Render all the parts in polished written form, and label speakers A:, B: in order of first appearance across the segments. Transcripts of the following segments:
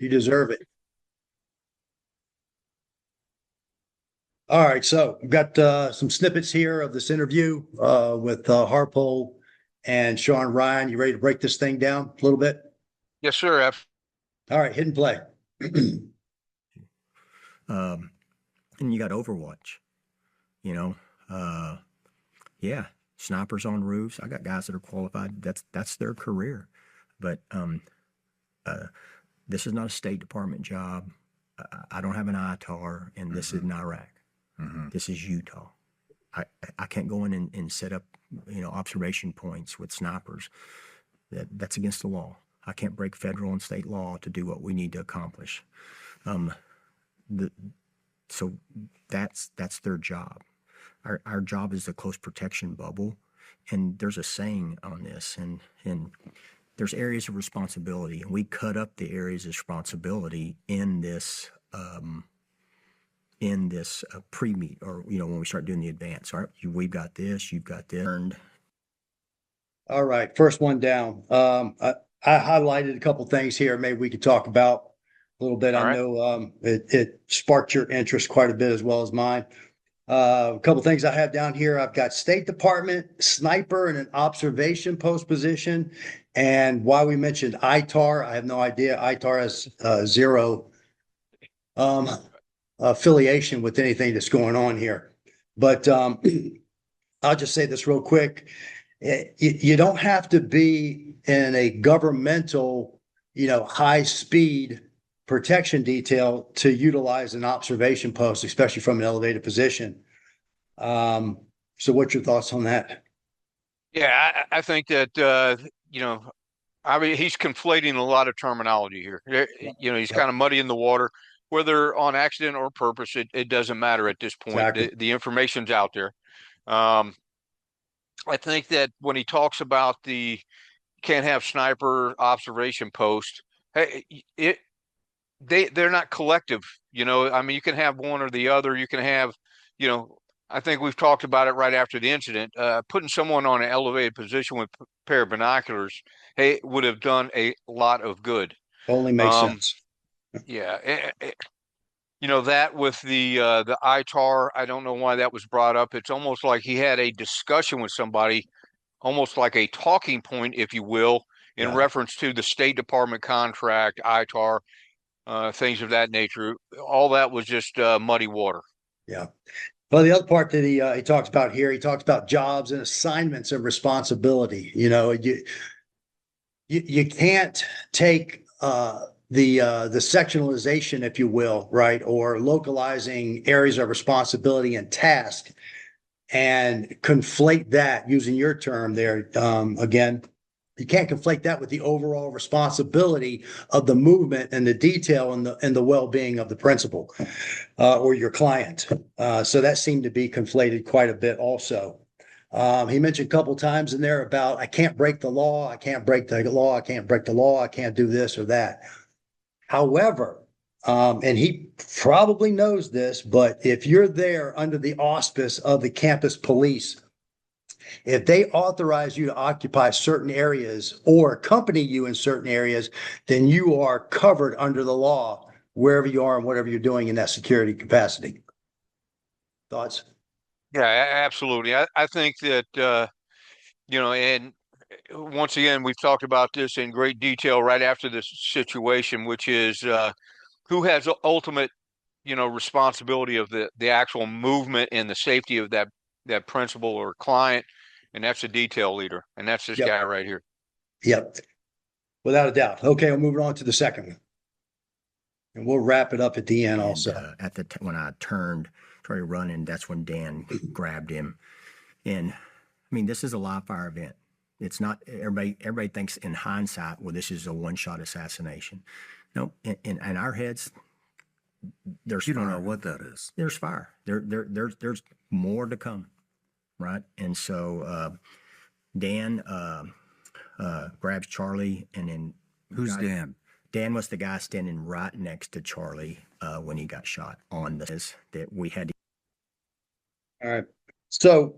A: You deserve it. All right, so we've got some snippets here of this interview with Harpole and Sean Ryan. You ready to break this thing down a little bit?
B: Yes, sir.
A: All right, hit and play.
C: And you got Overwatch, you know, yeah, snipers on roofs. I got guys that are qualified. That's their career. But this is not a State Department job. I don't have an ITAR, and this is in Iraq. This is Utah. I can't go in and set up, observation points with snipers. That's against the law. I can't break federal and state law to do what we need to accomplish. So that's their job. Our job is the close protection bubble, and there's a saying on this, and there's areas of responsibility, and we cut up the areas of responsibility in this pre-meet, or when we start doing the advance. All right, we've got this, you've got this.
A: All right, first one down. I highlighted a couple things here. Maybe we could talk about a little bit.
B: All
A: I
B: right.
A: know it sparked your interest quite a bit as well as mine. A couple things I have down here. I've got State Department, sniper, and an observation post position. And why we mentioned ITAR, I have no idea. ITAR has zero affiliation with anything that's going on here. But I'll just say this real quick. You don't have to be in a governmental, high speed protection detail to utilize an observation post, especially from an elevated position. So what's your thoughts on that?
B: Yeah, I think that, I mean, he's conflating a lot of terminology here. He's kind of muddying the water, whether on accident or purpose, it doesn't matter at this point.
A: Exactly.
B: The information's out there. I think that when he talks about the can't have sniper observation post, hey, they're not collective. I mean, you can have one or the other. You can have, I think we've talked about it right after the incident. Putting someone on an elevated position with a pair of binoculars, hey, would have done a lot of good.
A: Only makes sense.
B: Yeah. That with the ITAR, I don't know why that was brought up. It's almost like he had a discussion with somebody, almost like a talking point, if you will, in reference to the State Department contract, ITAR, things of that nature. All that was just muddy water.
A: Yeah. Well, the other part that he talks about here, he talks about jobs and assignments and responsibility. You can't take the sectionalization, if you will, right, or localizing areas of responsibility and task, and conflate that, using your term there. Again, you can't conflate that with the overall responsibility of the movement and the detail and the well-being of the principal or your client. So that seemed to be conflated quite a bit also. He mentioned a couple times in there about, I can't break the law, I can't break the law, I can't break the law, I can't do this or that. However, and he probably knows this, but if you're there under the auspice of the campus police, if they authorize you to occupy certain areas or accompany you in certain areas, then you are covered under the law wherever you are and whatever you're doing in that security capacity. Thoughts?
B: Yeah, absolutely. I think that, and once again, we've talked about this in great detail right after this situation, which is who has ultimate, responsibility of the actual movement and the safety of that principal or client. And that's the detail leader. And that's this guy right here.
A: Yep. Without a doubt. Okay, we'll move on to the second one. And we'll wrap it up at the end also.
C: When I started running, that's when Dan grabbed him. And I mean, this is a live fire event. It's not, everybody thinks in hindsight, well, this is a one-shot assassination. No, in our heads, there's
D: You
C: fire.
D: don't know what that is.
C: There's fire. There's more to come, right? And so Dan grabs Charlie, and then
D: Who's Dan?
C: Dan was the guy standing right next to Charlie when he got shot on this that we had.
A: All right. So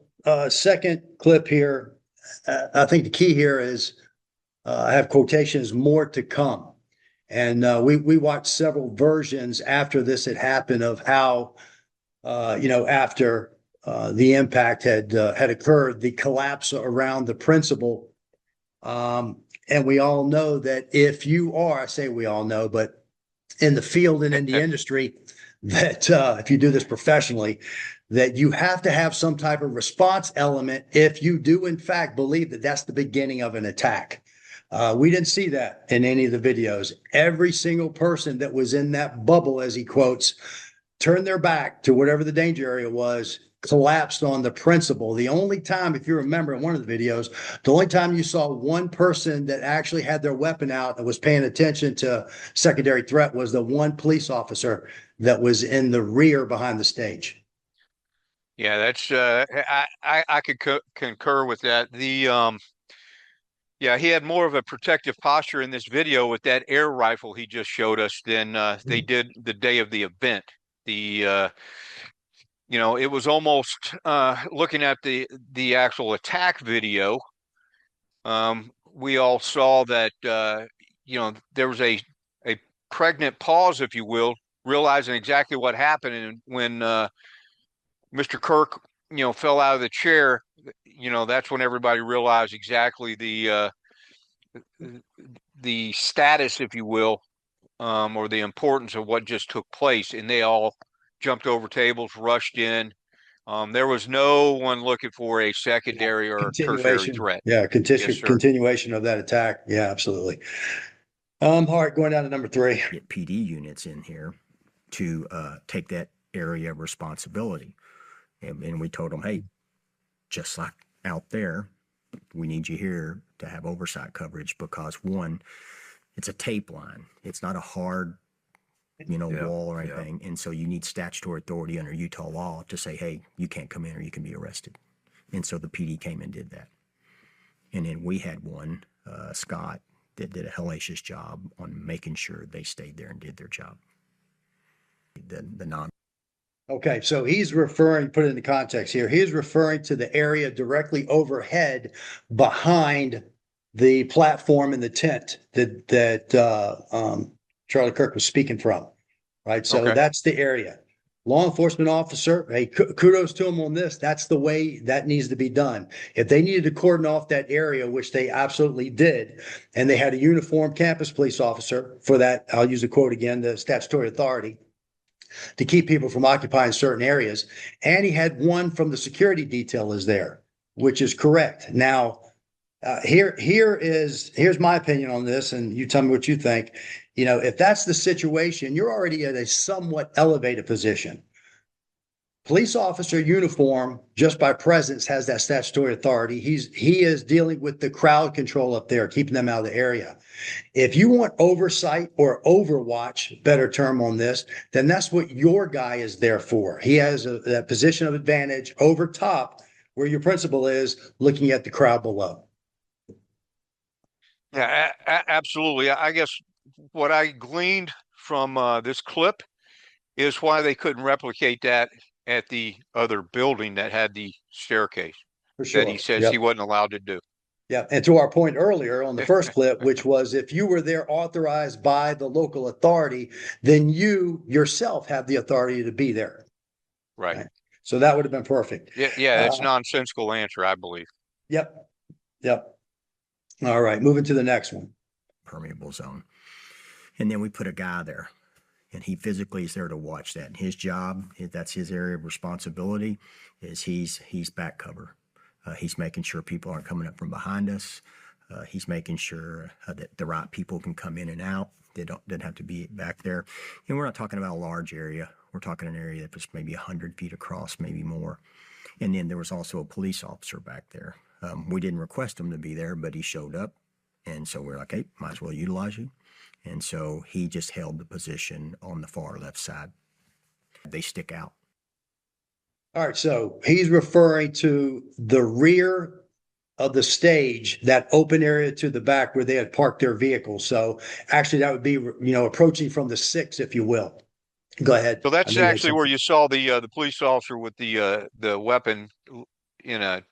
A: second clip here, I think the key here is I have quotations, more to come. And we watched several versions after this had happened of how, after the impact had occurred, the collapse around the principal. And we all know that if you are, I say we all know, but in the field and in the industry, that if you do this professionally, that you have to have some type of response element if you do in fact believe that that's the beginning of an attack. We didn't see that in any of the videos. Every single person that was in that bubble, as he quotes, turned their back to whatever the danger area was, collapsed on the principal. The only time, if you remember in one of the videos, the only time you saw one person that actually had their weapon out and was paying attention to secondary threat was the one police officer that was in the rear behind the stage.
B: Yeah, that's I could concur with that. Yeah, he had more of a protective posture in this video with that air rifle he just showed us than they did the day of the event. The it was almost looking at the actual attack video. We all saw that there was a pregnant pause, if you will, realizing exactly what happened, and when Mr. Kirk fell out of the chair, that's when everybody realized exactly the status, if you will, or the importance of what just took place, and they all jumped over tables, rushed in. There was no one looking for a secondary or tertiary threat.
A: Yeah,
B: Yes, sir.
A: continuation of that attack. Yeah, absolutely. All right, going down to number 3.
C: Get PD units in here to take that area of responsibility. And we told them, hey, just like out there, we need you here to have oversight coverage because, one, it's a tape line. It's not a hard, wall or anything. And so you need statutory authority under Utah law to say, hey, you can't come in or you can be arrested. And so the PD came and did that. And then we had one, Scott, that did a hellacious job on making sure they stayed there and did their job. The non.
A: Okay, so he's referring, put it into context here, he's referring to the area directly overhead behind the platform in the tent that Charlie Kirk was speaking from, right? So that's the area. Law enforcement officer, hey, kudos to him on this. That's the way that needs to be done. If they needed to cordon off that area, which they absolutely did, and they had a uniformed campus police officer for that, I'll use a quote again, the statutory authority to keep people from occupying certain areas. And he had one from the security detail is there, which is correct. Now, here's my opinion on this, and you tell me what you think. If that's the situation, you're already at a somewhat elevated position. Police officer uniform, just by presence, has that statutory authority. He is dealing with the crowd control up there, keeping them out of the area. If you want oversight or overwatch, better term on this, then that's what your guy is there for. He has a position of advantage over top where your principal is looking at the crowd below.
B: Yeah, absolutely. I guess what I gleaned from this clip is why they couldn't replicate that at the other building that had the staircase
A: For sure.
B: that he says he wasn't allowed to do.
A: Yeah, and to our point earlier on the first clip, which was if you were there authorized by the local authority, then you yourself have the authority to be there.
B: Right.
A: So that would have been perfect.
B: Yeah, that's nonsensical answer, I believe.
A: Yep. All right, moving to the next one.
C: Permeable zone. And then we put a guy there, and he physically is there to watch that. And his job, that's his area of responsibility, is he's back cover. He's making sure people aren't coming up from behind us. He's making sure that the right people can come in and out. They don't have to be back there. And we're not talking about a large area. We're talking an area that was maybe 100 feet across, maybe more. And then there was also a police officer back there. We didn't request him to be there, but he showed up. And so we're like, hey, might as well utilize you. And so he just held the position on the far left side. They stick out.
A: All right, so he's referring to the rear of the stage, that open area to the back where they had parked their vehicles. So actually that would be, approaching from the 6, if you will. Go ahead.
B: So that's actually where you saw the police officer with the weapon in a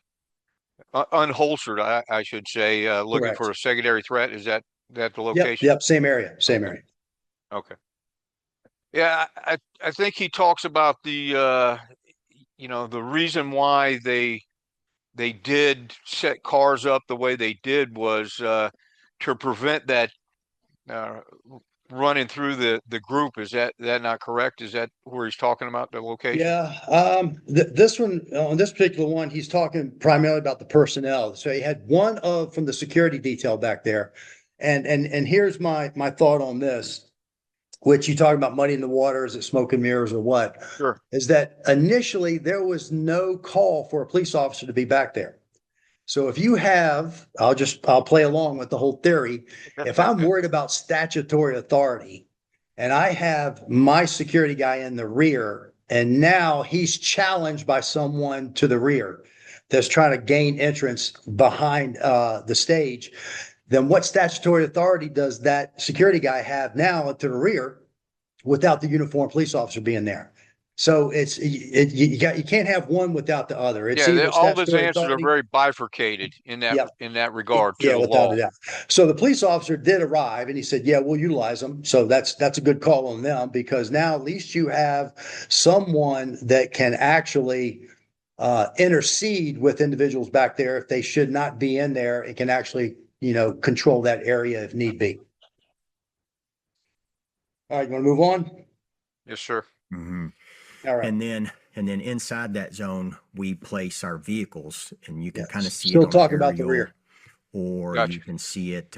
B: unholstered, I should say, looking
A: Correct.
B: for a secondary threat. Is that that the
A: Yep,
B: location?
A: yep, same area, same area.
B: Okay. Yeah, I think he talks about the the reason why they did set cars up the way they did was to prevent that uh, running through the group. Is that not correct? Is that where he's talking about the location?
A: Yeah, this one, on this particular one, he's talking primarily about the personnel. So he had one of from the security detail back there. And here's my thought on this, which you talk about muddy in the water, is it smoke and mirrors or what?
B: Sure.
A: Is that initially there was no call for a police officer to be back there. So if you have, I'll play along with the whole theory. If I'm worried about statutory authority and I have my security guy in the rear, and now he's challenged by someone to the rear that's trying to gain entrance behind the stage, then what statutory authority does that security guy have now to the rear without the uniformed police officer being there? So you can't have one without the other. It's
B: Yeah,
A: either
B: all those
A: statutory
B: answers are
A: authority.
B: very bifurcated in that
A: Yeah,
B: regard to
A: yeah,
B: the
A: without a
B: law.
A: doubt. So the police officer did arrive and he said, yeah, we'll utilize them. So that's a good call on them, because now at least you have someone that can actually intercede with individuals back there if they should not be in there. It can actually, control that area if need be. All right, you want to move on?
B: Yes, sir.
C: Mm-hmm.
A: All right.
C: And then inside that zone, we place our vehicles, and you can
A: Yeah.
C: kind of see
A: Still
C: it on
A: talking about the
C: aerial,
A: rear.
C: or
B: Gotcha.
C: you can see it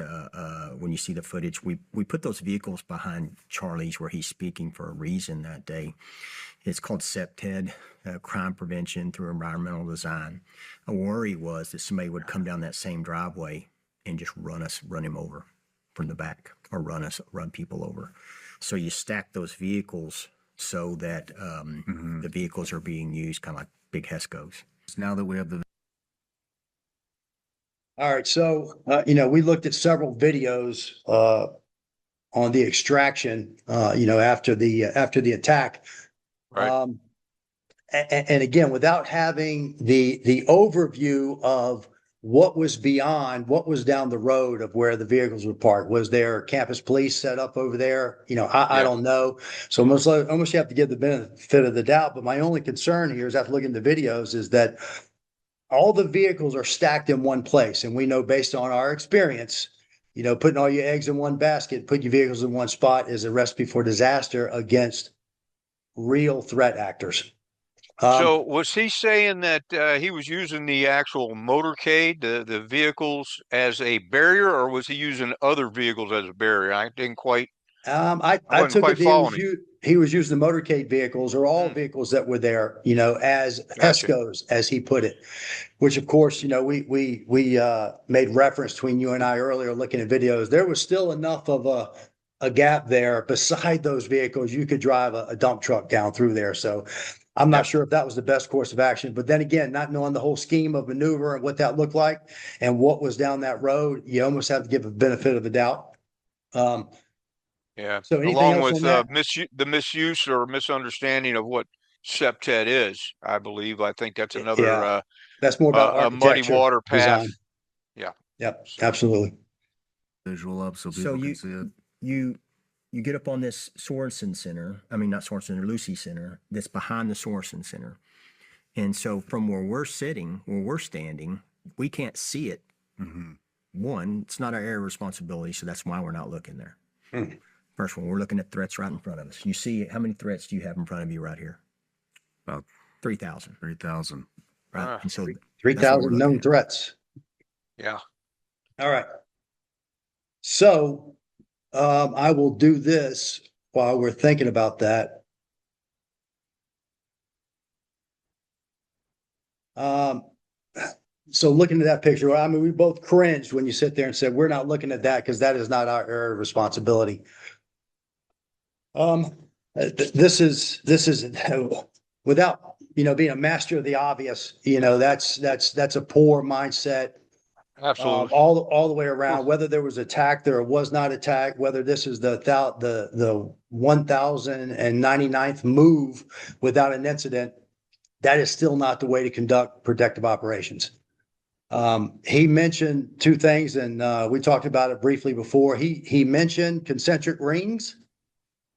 C: when you see the footage. We put those vehicles behind Charlie's where he's speaking for a reason that day. It's called CPTED, crime prevention through environmental design. A worry was that somebody would come down that same driveway and just run him over from the back, or run people over. So you stack those vehicles so that the vehicles are being used kind of like big HESCOs.
D: Now that we have the
A: All right. So, we looked at several videos on the extraction, after the attack.
B: Right.
A: And again, without having the overview of what was beyond, what was down the road of where the vehicles were parked. Was there campus police set up over there? I
B: Yeah.
A: don't know. So almost you have to give the benefit of the doubt. But my only concern here is, after looking at the videos, is that all the vehicles are stacked in one place. And we know, based on our experience, putting all your eggs in one basket, putting your vehicles in one spot, is a recipe for disaster against real threat actors.
B: So was he saying that he was using the actual motorcade, the vehicles, as a barrier, or was he using other vehicles as a barrier? I didn't quite.
A: I
B: wasn't
A: took
B: quite
A: it that
B: following him.
A: he was using the motorcade vehicles, or all
B: Mm.
A: vehicles that were there, as
B: Gotcha.
A: HESCOs, as he put it. Which, of course, we made reference between you and I earlier, looking at videos. There was still enough of a gap there beside those vehicles. You could drive a dump truck down through there. So I'm not
B: Yep.
A: sure if that was the best course of action. But then again, not knowing the whole scheme of maneuver and what that looked like and what was down that road, you almost have to give a benefit of the doubt.
B: Yeah.
A: So anything
B: Along
A: else
B: with
A: on that?
B: the misuse or misunderstanding of what CPTED is, I believe. I think that's another
A: Yeah, that's more about
B: a muddy
A: architecture,
B: water path.
A: design.
B: Yeah.
A: Yep, absolutely.
D: visual up so
C: So
D: people can see it.
C: you get up on this Sorensen Center. I mean, not Sorensen Center, Lucy Center. That's behind the Sorensen Center. And so from where we're standing, we can't see it.
D: Mm-hmm.
C: One, it's not our area of responsibility, so that's why we're not looking there.
A: Hmm.
C: First one, we're looking at threats right in front of us. You see, how many threats do you have in front of you right here?
D: About
C: 3,000,
D: 3,000.
C: right? And so
A: 3,000
C: looking
A: known
C: at.
A: threats.
B: Yeah.
A: All right. So I will do this while we're thinking about that. So looking at that picture, I mean, we both cringed when you sit there and said, we're not looking at that because that is not our area of responsibility. This is without, being a master of the obvious, that's a poor mindset.
B: Absolutely.
A: All the way around, whether there was attack, there was not attack, whether this is the 1099th move without an incident, that is still not the way to conduct protective operations. He mentioned two things, and we talked about it briefly before. He mentioned concentric rings.